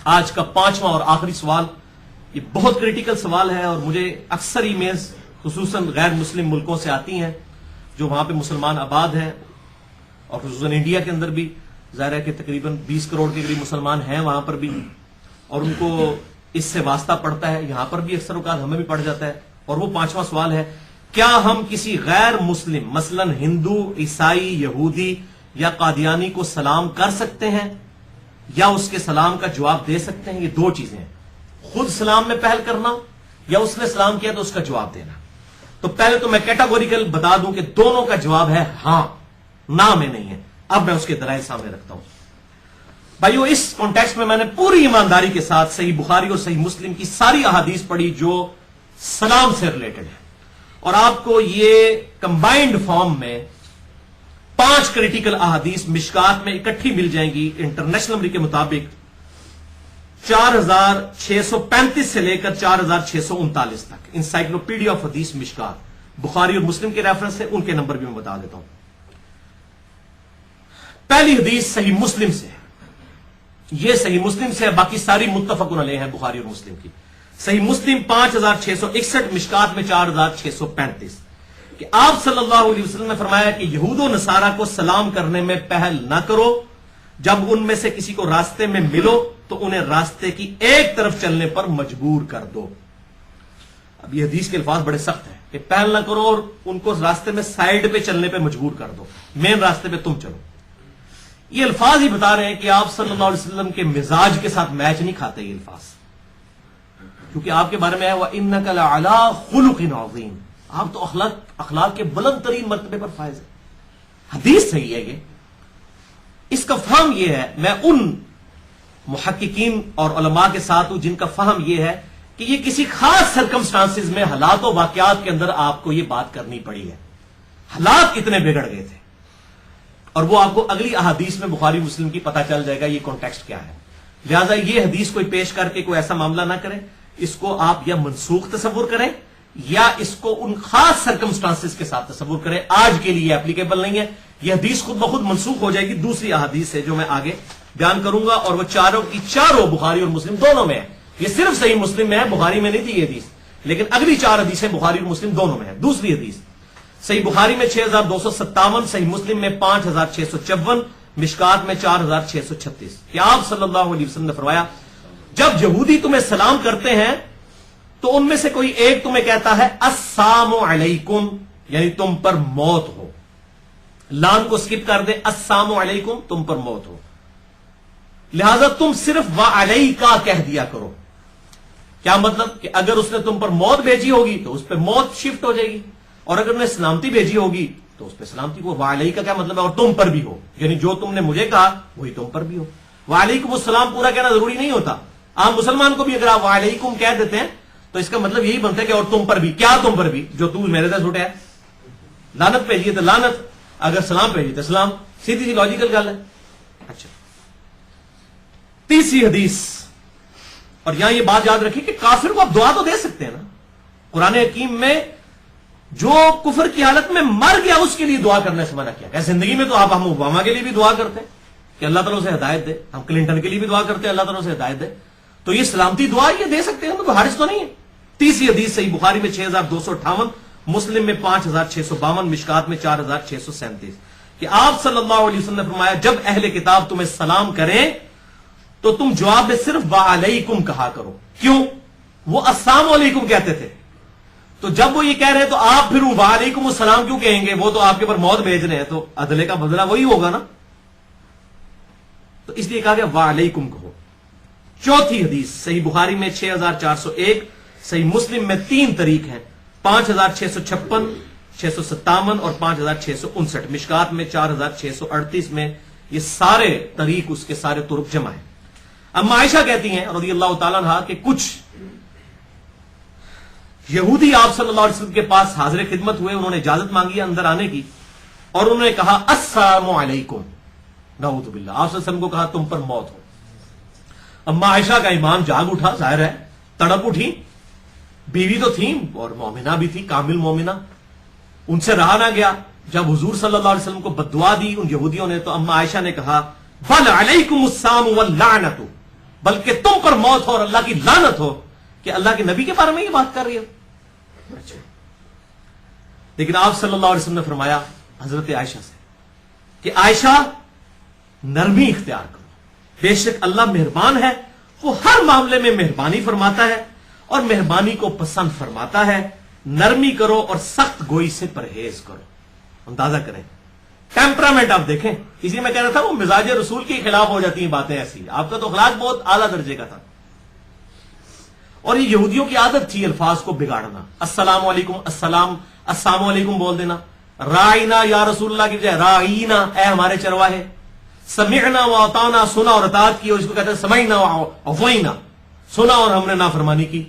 آج کا 5واں اور آخری سوال، یہ بہت کریٹیکل سوال ہے اور مجھے اکثر ای میلز خصوصاً غیر مسلم ملکوں سے آتی ہیں جو وہاں پہ مسلمان آباد ہیں، اور خصوصاً انڈیا کے اندر بھی ظاہر ہے کہ تقریباً 20 کروڑ کے قریب مسلمان ہیں وہاں پر بھی، اور ان کو اس سے واسطہ پڑتا ہے، یہاں پر بھی اکثر اوقات ہمیں بھی پڑ جاتا ہے۔ اور وہ 5واں سوال ہے، کیا ہم کسی غیر مسلم مثلاً ہندو، عیسائی، یہودی یا قادیانی کو سلام کر سکتے ہیں یا اس کے سلام کا جواب دے سکتے ہیں؟ یہ دو چیزیں ہیں، خود سلام میں پہل کرنا یا اس نے سلام کیا تو اس کا جواب دینا۔ تو پہلے تو میں کیٹاگوریکل بتا دوں کہ دونوں کا جواب ہے ہاں، نہ میں نہیں ہے۔ اب میں اس کے دلائل سامنے رکھتا ہوں۔ بھائیو، اس کانٹیکسٹ میں نے پوری ایمانداری کے ساتھ صحیح بخاری اور صحیح مسلم کی ساری احادیث پڑھی جو سلام سے ریلیٹڈ ہے، اور آپ کو یہ کمبائنڈ فارم میں 5 کریٹیکل احادیث مشکات میں اکٹھی مل جائیں گی انٹرنیشنل نمبر کے مطابق 4635 سے لے کر 4639 تک۔ انسائکلوپیڈیا آف حدیث مشکات بخاری اور مسلم کے ریفرنس سے، ان کے نمبر بھی میں بتا دیتا ہوں۔ پہلی حدیث صحیح مسلم سے ہے، یہ صحیح مسلم سے ہے، باقی ساری متفق علیہ ہیں بخاری اور مسلم کی۔ صحیح مسلم 5661، مشکات میں 4635، کہ آپ صلی اللہ علیہ وسلم نے فرمایا کہ یہود و نصارہ کو سلام کرنے میں پہل نہ کرو، جب ان میں سے کسی کو راستے میں ملو تو انہیں راستے کی ایک طرف چلنے پر مجبور کر دو۔ اب یہ حدیث کے الفاظ بڑے سخت ہیں کہ پہل نہ کرو اور ان کو راستے میں سائیڈ پہ چلنے پہ مجبور کر دو، مین راستے پہ تم چلو۔ یہ الفاظ ہی بتا رہے ہیں کہ آپ صلی اللہ علیہ وسلم کے مزاج کے ساتھ میچ نہیں کھاتے یہ الفاظ، کیونکہ آپ کے بارے میں ہے وَإِنَّكَ لَعَلَىٰ خُلُقٍ عَظِيمٍ، آپ تو اخلاق کے بلند ترین مرتبے پر فائز ہیں۔ حدیث صحیح ہے، یہ اس کا فہم یہ ہے، میں ان محققین اور علماء کے ساتھ ہوں جن کا فہم یہ ہے کہ یہ کسی خاص سرکمسٹانسز میں حالات و واقعات کے اندر آپ کو یہ بات کرنی پڑی ہے، حالات اتنے بگڑ گئے تھے، اور وہ آپ کو اگلی احادیث میں بخاری مسلم کی پتہ چل جائے گا یہ کانٹیکسٹ کیا ہے۔ لہذا یہ حدیث کوئی پیش کر کے کوئی ایسا معاملہ نہ کریں، اس کو آپ یا منسوخ تصور کریں یا اس کو ان خاص سرکمسٹانسز کے ساتھ تصور کریں۔ آج کے لیے اپلیکیبل نہیں ہے، یہ حدیث خود بخود منسوخ ہو جائے گی دوسری احادیث سے جو میں آگے بیان کروں گا، اور وہ چاروں کی چاروں بخاری اور مسلم دونوں میں ہے۔ یہ صرف صحیح مسلم میں ہے، بخاری میں نہیں تھی یہ حدیث، لیکن اگلی 4 حدیثیں بخاری اور مسلم دونوں میں ہے۔ دوسری حدیث صحیح بخاری میں 6257، صحیح مسلم میں 5654، مشکات میں 4636، کہ آپ صلی اللہ علیہ وسلم نے فرمایا جب یہودی تمہیں سلام کرتے ہیں تو ان میں سے کوئی ایک تمہیں کہتا ہے السلام علیکم، یعنی تم پر موت ہو، لام کو سکپ کر دے، السلام علیکم تم پر موت ہو، لہذا تم صرف وعلیکا کہہ دیا کرو۔ کیا مطلب؟ کہ اگر اس نے تم پر موت بھیجی ہوگی تو اس پہ موت شفٹ ہو جائے گی، اور اگر انہیں سلامتی بھیجی ہوگی تو اس پہ سلامتی کو۔ وعلیکا کیا مطلب ہے؟ اور تم پر بھی ہو، یعنی جو تم نے مجھے کہا وہی تم پر بھی ہو۔ وعلیکم السلام پورا کہنا ضروری نہیں ہوتا، عام مسلمان کو بھی اگر آپ وعلیکم کہہ دیتے ہیں تو اس کا مطلب یہی بنتا ہے کہ اور تم پر بھی، کیا تم پر بھی؟ جو تو میرے سے چھوٹا ہے، لعنت بھیجیے تو لعنت، اگر سلام بھیجیے تو سلام، سیدھی سی لاجیکل گل ہے۔ اچھا، تیسری حدیث، اور یہاں یہ بات یاد رکھیے کہ کافر کو آپ دعا تو دے سکتے ہیں نا، قرآن حکیم میں جو کفر کی حالت میں مر گیا اس کے لیے دعا کرنے سے منع کیا گیا۔ زندگی میں تو ہم اوباما کے لیے بھی دعا کرتے ہیں کہ اللہ تعالیٰ سے ہدایت دے، ہم کلنٹن کے لیے بھی دعا کرتے ہیں اللہ تعالیٰ سے ہدایت دے، تو یہ سلامتی دعا یہ دے سکتے ہیں، تو حارث تو نہیں ہے۔ تیسری حدیث صحیح بخاری میں 6258، مسلم میں 5652، مشکات میں 4637، کہ آپ صلی اللہ علیہ وسلم نے فرمایا جب اہل کتاب تمہیں سلام کریں تو تم جواب میں صرف وعلیکم کہا کرو۔ کیوں؟ وہ السلام علیکم کہتے تھے، تو جب وہ یہ کہہ رہے ہیں تو آپ پھر وعلیکم السلام کیوں کہیں گے؟ وہ تو آپ کے اوپر موت بھیج رہے ہیں، تو عدلے کا بدلہ وہی ہوگا نا، تو اس لیے کہا گیا وعلیکم کہو۔ چوتھی حدیث صحیح بخاری میں 6401، صحیح مسلم میں 3 طریق ہیں، 5656، 657 اور 5659، مشکات میں 4638 میں، یہ سارے طریق اس کے سارے طرق جمع ہیں۔ اما عائشہ کہتی ہیں رضی اللہ تعالیٰ عنہا کہ کچھ یہودی آپ صلی اللہ علیہ وسلم کے پاس حاضر خدمت ہوئے، انہوں نے اجازت مانگی اندر آنے کی، اور انہوں نے کہا السلام علیکم، نعوذ باللہ، آپ صلی اللہ علیہ وسلم کو کہا تم پر موت ہو۔ اما عائشہ کا ایمان جاگ اٹھا، ظاہر ہے تڑپ اٹھی، بیوی تو تھیں اور مومنہ بھی تھی، کامل مومنہ، ان سے رہا نہ گیا۔ جب حضور صلی اللہ علیہ وسلم کو بددعا دی ان یہودیوں نے، تو اما عائشہ نے کہا بل علیکم السلام واللعنۃ، بلکہ تم پر موت ہو اور اللہ کی لعنت ہو کہ اللہ کے نبی کے بارے میں یہ بات کر رہی ہو. اچھا. لیکن آپ صلی اللہ علیہ وسلم نے فرمایا حضرت عائشہ سے کہ عائشہ نرمی اختیار کرو, بے شک اللہ مہربان ہے, وہ ہر معاملے میں مہربانی فرماتا ہے اور مہربانی کو پسند فرماتا ہے. نرمی کرو اور سخت گوئی سے پرہیز کرو. اندازہ کریں ٹیمپرامنٹ آپ دیکھیں, اسی میں کہہ رہا تھا وہ مزاج رسول کے خلاف ہو جاتی ہیں باتیں ایسی. آپ کا تو اخلاق بہت اعلیٰ درجے کا تھا, اور یہ یہودیوں کی عادت تھی الفاظ کو بگاڑنا. السلام علیکم, السلام علیکم بول دینا. رائنا یا رسول اللہ کی بجائے رائنا, اے ہمارے چرواہے. سمعنا و اطعنا, سنا اور اطاعت کی, اور اس کو کہتے ہیں سمعنا و عصینا, سنا اور ہم نے نافرمانی کی.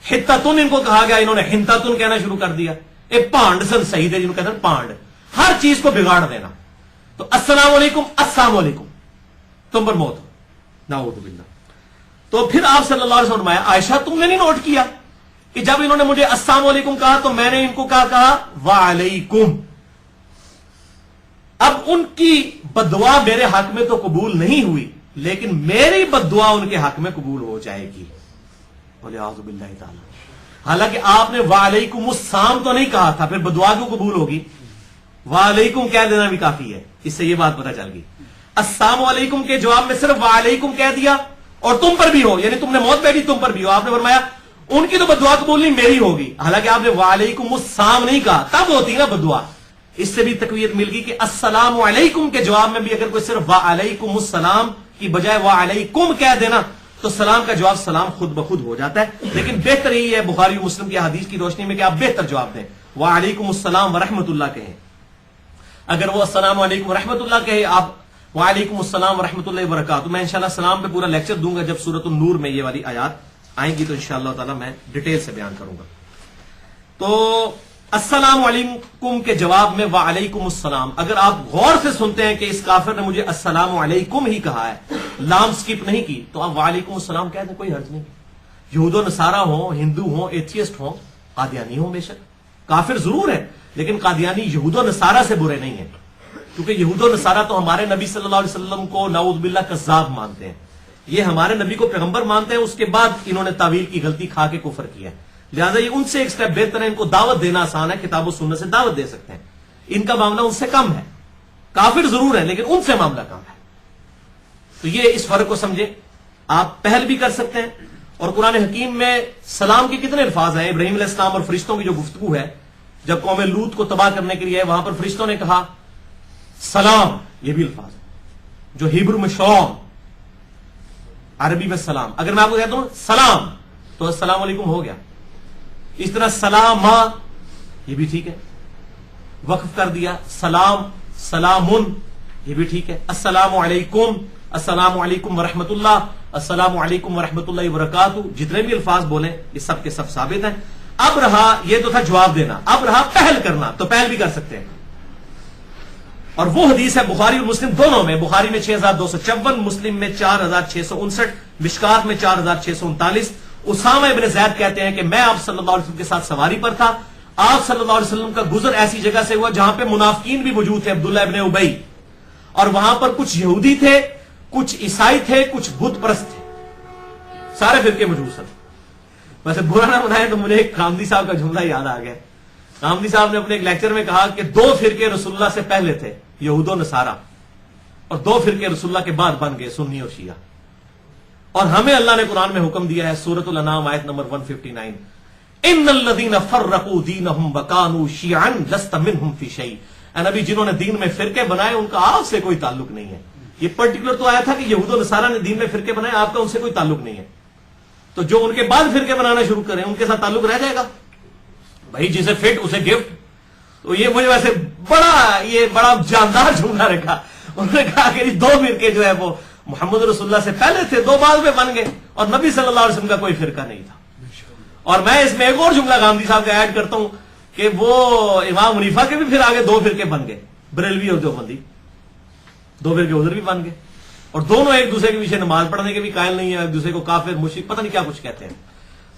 حتتن ان کو کہا گیا, انہوں نے حنتتن کہنا شروع کر دیا. ایک پانڈ سن صحیح ہے جن کو کہتے ہیں پانڈ, ہر چیز کو بگاڑ دینا. تو السلام علیکم, السلام علیکم, تم پر موت ہو, نعوذ باللہ. تو پھر آپ صلی اللہ علیہ وسلم فرمایا عائشہ تم نے نہیں نوٹ کیا کہ جب انہوں نے مجھے السلام علیکم کہا تو میں نے ان کو کہا وعلیکم. اب ان کی بددعا میرے حق میں تو قبول نہیں ہوئی, لیکن میری بددعا ان کے حق میں قبول ہو جائے گی. اعوذ باللہ تعالی. حالانکہ آپ نے وعلیکم السلام تو نہیں کہا تھا, پھر بددعا کیوں قبول ہوگی؟ وعلیکم کہہ دینا بھی کافی ہے. اس سے یہ بات پتہ چل گئی. السلام علیکم کے جواب میں صرف وعلیکم کہہ دیا اور تم پر بھی ہو, یعنی تم نے موت بیٹھی تم پر بھی ہو. آپ نے فرمایا ان کی تو بددعا قبول نہیں, میری ہوگی. حالانکہ آپ نے وعلیکم السلام نہیں کہا, تب ہوتی نا بددعا. اس سے بھی تقویت مل گئی کہ السلام علیکم کے جواب میں بھی اگر کوئی صرف وعلیکم السلام کی بجائے وعلیکم کہہ دینا تو سلام کا جواب سلام خود بخود ہو جاتا ہے. لیکن بہتر یہی ہے بخاری مسلم کی حدیث کی روشنی میں کہ آپ بہتر جواب دیں, وعلیکم السلام ورحمۃ اللہ کہیں. اگر وہ السلام علیکم ورحمۃ اللہ کہے, آپ وعلیکم السلام ورحمۃ اللہ وبرکاتہ. میں انشاءاللہ سلام پہ پورا لیکچر دوں گا جب سورۃ النور میں یہ والی آیات آئیں گی, تو انشاءاللہ تعالی میں ڈیٹیل سے بیان کروں گا. تو السلام علیکم کے جواب میں وعلیکم السلام, اگر آپ غور سے سنتے ہیں کہ اس کافر نے مجھے السلام علیکم ہی کہا ہے, لام سکپ نہیں کی, تو آپ وعلیکم السلام کہہ دیں, کوئی حرج نہیں. یہود و نصارہ ہوں, ہندو ہوں, ایتھیسٹ ہوں, قادیانی ہوں, بے شک کافر ضرور ہے, لیکن قادیانی یہود و نصارہ سے برے نہیں ہیں, کیونکہ یہود و نصارہ تو ہمارے نبی صلی اللہ علیہ وسلم کو نعوذ باللہ کذاب مانتے ہیں. یہ ہمارے نبی کو پیغمبر مانتے ہیں, اس کے بعد انہوں نے تعویل کی غلطی کھا کے کفر کیا ہے. لہٰذا یہ ان سے ایک سٹیپ بہتر ہے, ان کو دعوت دینا آسان ہے, کتاب و سنت سے دعوت دے سکتے ہیں. ان کا معاملہ ان سے کم ہے, کافر ضرور ہے لیکن ان سے معاملہ کم ہے. تو یہ اس فرق کو سمجھے. آپ پہل بھی کر سکتے ہیں, اور قرآن حکیم میں سلام کے کتنے الفاظ ہیں. ابراہیم علیہ السلام اور فرشتوں کی جو گفتگو ہے جب قوم لوط کو تباہ کرنے کے لیے, وہاں پر فرشتوں نے کہا سلام, یہ بھی الفاظ ہے جو ہیبرو میں شلوم, عربی میں سلام. اگر میں آپ کو کہتا ہوں سلام تو السلام علیکم ہو گیا. اس طرح سلام یہ بھی ٹھیک ہے, وقف کر دیا. سلام سلامن یہ بھی ٹھیک ہے. السلام علیکم, السلام علیکم ورحمۃ اللہ, السلام علیکم ورحمۃ اللہ وبرکاتہ, جتنے بھی الفاظ بولیں یہ سب کے سب ثابت ہیں. اب رہا, یہ تو تھا جواب دینا, اب رہا پہل کرنا, تو پہل بھی کر سکتے ہیں. اور وہ حدیث ہے بخاری اور مسلم دونوں میں, بخاری میں 6254, مسلم میں 4659, مشکات میں 4639. اسامہ ابن زید کہتے ہیں کہ میں آپ صلی اللہ علیہ وسلم کے ساتھ سواری پر تھا. آپ صلی اللہ علیہ وسلم کا گزر ایسی جگہ سے ہوا جہاں پہ منافقین بھی موجود تھے, عبداللہ ابن ابی, اور وہاں پر کچھ یہودی تھے, کچھ عیسائی تھے, کچھ بت پرست تھے, سارے فرقے موجود سن. ویسے برا نہ منائے تو مجھے ایک کامدی صاحب کا جملہ یاد آ گیا. کامدی صاحب نے اپنے ایک لیکچر میں کہا کہ 2 فرقے رسول اللہ سے پہلے تھے, یہود و نصارہ, اور 2 فرقے رسول اللہ کے بعد بن گئے, سنی اور شیعہ. اور ہمیں اللہ نے قرآن میں حکم دیا ہے, سورۃ الانعام آیت نمبر 159, ان الذین فرقوا دینہم وکانوا شیعا لست منہم فی شیء. اے نبی, جنہوں نے دین میں فرقے بنائے ان کا آپ سے کوئی تعلق نہیں ہے. یہ پرٹیکولر تو آیا تھا کہ یہود و نصارہ نے دین میں فرقے بنائے, آپ کا ان سے کوئی تعلق نہیں ہے. تو جو ان کے بعد فرقے بنانا شروع کریں ان کے ساتھ تعلق رہ جائے گا. بھائی جسے فٹ اسے گفٹ. تو یہ مجھے ویسے بڑا جاندار جملہ رکھا. انہوں نے کہا کہ 2 فرقے جو ہے وہ محمد رسول اللہ سے پہلے تھے, 2 بعد میں بن گئے, اور نبی صلی اللہ علیہ وسلم کا کوئی فرقہ نہیں تھا. اور میں اس میں ایک اور جملہ گاندھی صاحب کا ایڈ کرتا ہوں کہ وہ امام حنیفہ کے بھی پھر آگے 2 فرقے بن گئے, بریلوی اور دیوبندی, 2 فرقے ادھر بھی بن گئے, اور دونوں ایک دوسرے کے پیچھے نماز پڑھنے کے بھی قائل نہیں ہے, ایک دوسرے کو کافر مشرک پتہ نہیں کیا کچھ کہتے ہیں.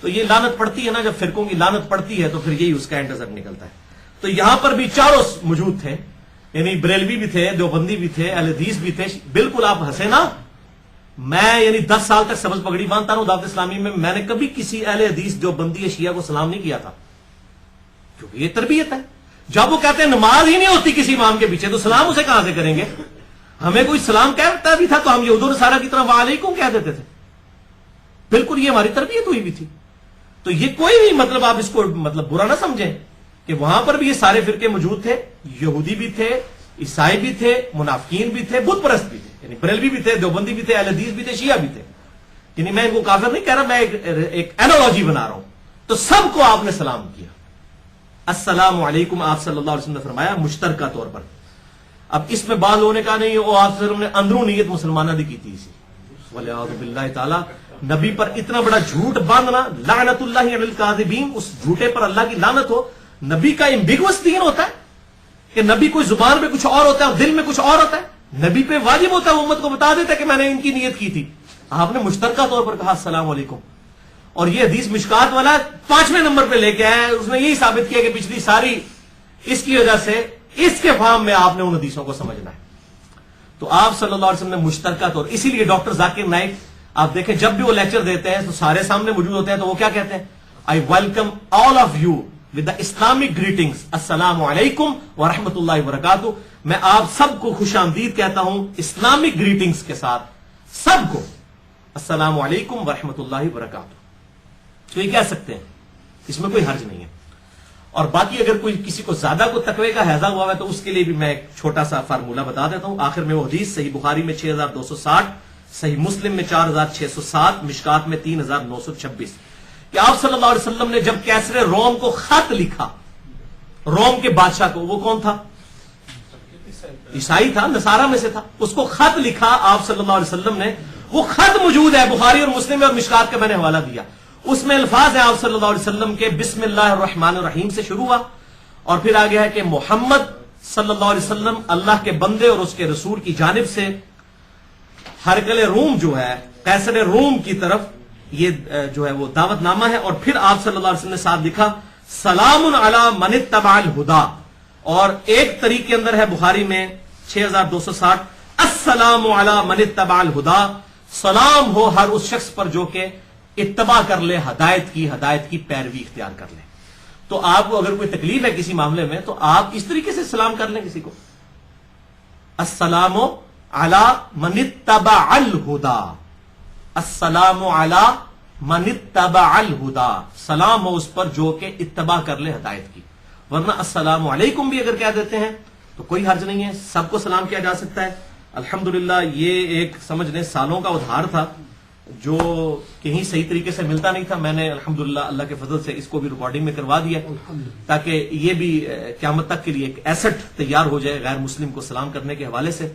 تو یہ لعنت پڑتی ہے نا, جب فرقوں کی لعنت پڑتی ہے تو پھر یہی اس کا اینڈ نظر نکلتا ہے. تو یہاں پر بھی چاروں موجود تھے, یعنی بریلوی بھی تھے, دیوبندی بھی تھے, اہل حدیث بھی تھے. بالکل آپ ہنسے نا, میں یعنی 10 سال تک سبز پگڑی باندھتا ہوں دعوت اسلامی میں نے کبھی کسی اہل حدیث جو بندی شیعہ کو سلام نہیں کیا تھا، کیونکہ یہ تربیت ہے. جب وہ کہتے ہیں نماز ہی نہیں ہوتی کسی امام کے پیچھے تو سلام اسے کہاں سے کریں گے؟ ہمیں کوئی سلام کہتا بھی تھا تو ہم یہود و نصارہ کی طرح وعلیکم کہہ دیتے تھے. بالکل یہ ہماری تربیت ہوئی بھی تھی. تو یہ کوئی بھی مطلب آپ اس کو مطلب برا نہ سمجھیں کہ وہاں پر بھی یہ سارے فرقے موجود تھے، یہودی بھی تھے، عیسائی بھی تھے، منافقین بھی تھے، بت پرست بھی تھے، یعنی بریلوی بھی تھے، دیوبندی بھی تھے، اہل حدیث بھی تھے، شیعہ بھی تھے. یعنی میں ان کو کافر نہیں کہہ رہا، میں ایک اینالوجی بنا رہا ہوں. تو سب کو آپ نے سلام کیا. السلام علیکم آپ صلی اللہ علیہ وسلم نے فرمایا مشترکہ طور پر. اب اس میں بعض لوگوں نے کہا نہیں وہ آپ صلی اللہ علیہ وسلم نے اندروں نیت مسلمانہ دی کی تھی اسی ولیعوذ باللہ تعالی. نبی پر اتنا بڑا جھوٹ باندھنا، لعنت اللہ علی الکاذبین، اس جھوٹے پر اللہ کی لعنت ہو. نبی کا ایمبیگوس دین ہوتا ہے کہ نبی کوئی زبان پہ کچھ اور ہوتا ہے اور دل میں کچھ اور ہوتا ہے. نبی پہ واجب ہوتا ہے امت کو بتا دیتا ہے کہ میں نے ان کی نیت کی تھی. آپ نے مشترکہ طور پر کہا السلام علیکم. اور یہ حدیث مشکات والا 5ویں نمبر پہ لے کے آیا. اس نے یہی ثابت کیا کہ پچھلی ساری اس کی وجہ سے اس کے فہم میں آپ نے ان حدیثوں کو سمجھنا ہے. تو آپ صلی اللہ علیہ وسلم نے مشترکہ طور، اسی لیے ڈاکٹر ذاکر نائک آپ دیکھیں جب بھی وہ لیکچر دیتے ہیں تو سارے سامنے موجود ہوتے ہیں تو وہ کیا کہتے ہیں؟ I welcome all of you with the Islamic greetings, السلام علیکم ورحمۃ اللہ وبرکاتہ. میں آپ سب کو خوش آمدید کہتا ہوں اسلامک گریٹنگس کے ساتھ، سب کو السلام علیکم ورحمۃ اللہ وبرکاتہ. تو یہ کہہ سکتے ہیں، اس میں کوئی حرج نہیں ہے. اور باقی اگر کوئی کسی کو زیادہ کو تقوی کا حیضہ ہوا ہے تو اس کے لیے بھی میں ایک چھوٹا سا فارمولہ بتا دیتا ہوں. آخر میں وہ حدیث صحیح بخاری میں 6260، صحیح مسلم میں 4607، مشکات میں 3926 کہ آپ صلی اللہ علیہ وسلم نے جب کیسر روم کو خط لکھا، روم کے بادشاہ کو، وہ کون تھا؟ عیسائی تھا، نصارہ میں سے تھا. اس کو خط لکھا آپ صلی اللہ علیہ وسلم نے. وہ خط موجود ہے بخاری اور مسلم میں اور مشکات کا میں نے حوالہ دیا. اس میں الفاظ ہیں آپ صلی اللہ علیہ وسلم کے بسم اللہ الرحمن الرحیم سے شروع ہوا اور پھر آگے ہے کہ محمد صلی اللہ علیہ وسلم اللہ کے بندے اور اس کے رسول کی جانب سے ہرقل روم جو ہے قیصر روم کی طرف یہ جو ہے وہ دعوت نامہ ہے. اور پھر آپ صلی اللہ علیہ وسلم نے ساتھ لکھا سلام علی من اتبع الہدی. اور ایک طریق کے اندر ہے بخاری میں 6260 السلام علی من اتبع الہدی، سلام ہو ہر اس شخص پر جو کہ اتباع کر لے ہدایت کی پیروی اختیار کر لے. تو آپ کو اگر کوئی تکلیف ہے کسی معاملے میں تو آپ اس طریقے سے سلام کر لیں کسی کو، السلام علی من اتبع الہدی، السلام علی من اتبع الہدی، سلام ہو اس پر جو کہ اتباع کر لے ہدایت کی. ورنہ السلام علیکم بھی اگر کہہ دیتے ہیں تو کوئی حرج نہیں ہے، سب کو سلام کیا جا سکتا ہے. الحمدللہ یہ ایک سمجھ لیں سالوں کا ادھار تھا جو کہیں صحیح طریقے سے ملتا نہیں تھا. میں نے الحمدللہ اللہ کے فضل سے اس کو بھی ریکارڈنگ میں کروا دیا تاکہ یہ بھی قیامت تک کے لیے ایک ایسٹ تیار ہو جائے غیر مسلم کو سلام کرنے کے حوالے سے.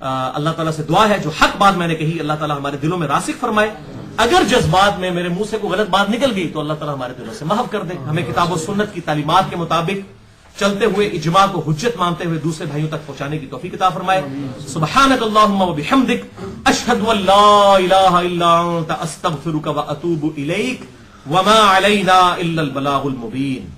اللہ تعالیٰ سے دعا ہے جو حق بات میں نے کہی اللہ تعالیٰ ہمارے دلوں میں راسخ فرمائے. اگر جذبات میں میرے منہ سے کوئی غلط بات نکل گئی تو اللہ تعالیٰ ہمارے دلوں سے محو کر دے. ہمیں کتاب و سنت کی تعلیمات کے مطابق چلتے ہوئے اجماع کو حجت مانتے ہوئے دوسرے بھائیوں تک پہنچانے کی توفیق عطا فرمائے. سبحانک اللہم و بحمدک اشہد ان لا الہ الا انت استغفرک و اتوب الیک وما علینا الا البلاغ المبین.